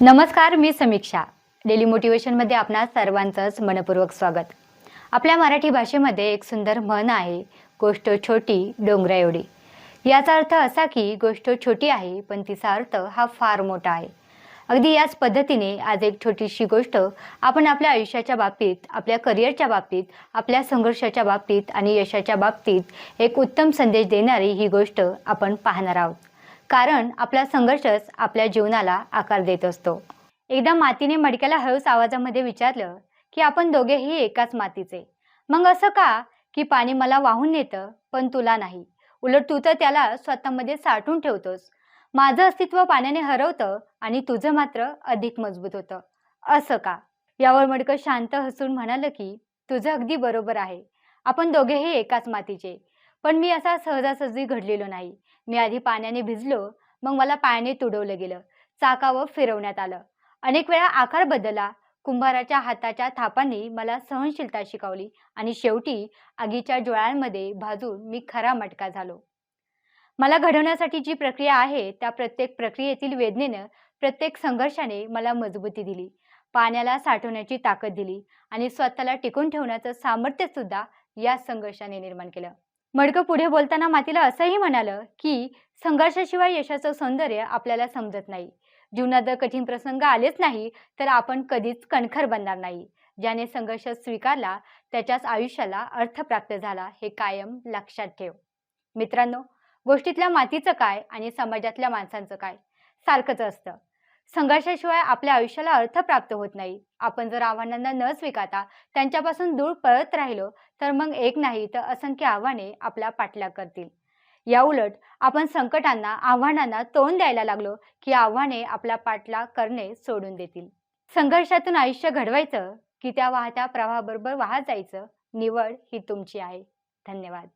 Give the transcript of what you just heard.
नमस्कार, मी समीक्षा. डेली मोटिवेशनमध्ये आपणा सर्वांचंच मनपूर्वक स्वागत. आपल्या मराठी भाषेमध्ये एक सुंदर म्हण आहे, गोष्ट छोटी डोंगरा एवढी. याचा अर्थ असा की गोष्ट छोटी आहे पण तिचा अर्थ हा फार मोठा आहे. अगदी याच पद्धतीने आज एक छोटीशी गोष्ट आपण आपल्या आयुष्याच्या बाबतीत, आपल्या करिअरच्या बाबतीत, आपल्या संघर्षाच्या बाबतीत आणि यशाच्या बाबतीत एक उत्तम संदेश देणारी ही गोष्ट आपण पाहणार आहोत. कारण आपला संघर्षच आपल्या जीवनाला आकार देत असतो. एकदा मातीने मडक्याला हळूच आवाजामध्ये विचारलं की आपण दोघेही एकाच मातीचे. मग असं का की पाणी मला वाहून नेतं पण तुला नाही? उलट तू तर त्याला स्वतःमध्ये साठवून ठेवतोस. माझं अस्तित्व पाण्याने हरवतं आणि तुझं मात्र अधिक मजबूत होतं. असं का? यावर मडकं शांत हसून म्हणालं की तुझं अगदी बरोबर आहे. आपण दोघेही एकाच मातीचे. पण मी असा सहजासहजी घडलेलो नाही. मी आधी पाण्याने भिजलो, मग मला पायाने तुडवलं गेलं, चाकावर फिरवण्यात आलं. अनेक वेळा आकार बदलला. कुंभाराच्या हाताच्या थापांनी मला सहनशीलता शिकवली आणि शेवटी आगीच्या ज्वाळांमध्ये भाजून मी खरा मटका झालो. मला घडवण्यासाठी जी प्रक्रिया आहे त्या प्रत्येक प्रक्रियेतील वेदनेनं, प्रत्येक संघर्षाने मला मजबूती दिली, पाण्याला साठवण्याची ताकद दिली आणि स्वतःला टिकून ठेवण्याचं सामर्थ्य सुद्धा या संघर्षाने निर्माण केलं. मडकं पुढे बोलताना मातीला असंही म्हणालं की संघर्षाशिवाय यशाचं सौंदर्य आपल्याला समजत नाही. जीवनात जर कठीण प्रसंग आलेच नाही तर आपण कधीच कणखर बनणार नाही. ज्याने संघर्ष स्वीकारला त्याच्याच आयुष्याला अर्थ प्राप्त झाला, हे कायम लक्षात ठेव. मित्रांनो, गोष्टीतल्या मातीचं काय आणि समाजातल्या माणसांचं काय? सारखंच असतं. संघर्षाशिवाय आपल्या आयुष्याला अर्थ प्राप्त होत नाही. आपण जर आव्हानांना न स्वीकारता त्यांच्यापासून दूर पळत राहिलो तर मग एक नाही तर असंख्य आव्हाने आपला पाठलाग करतील. याउलट आपण संकटांना, आव्हानांना तोंड द्यायला लागलो की आव्हाने आपला पाठलाग करणे सोडून देतील. संघर्षातून आयुष्य घडवायचं की त्या वाहत्या प्रवाहाबरोबर वाहत जायचं, निवड ही तुमची आहे. धन्यवाद.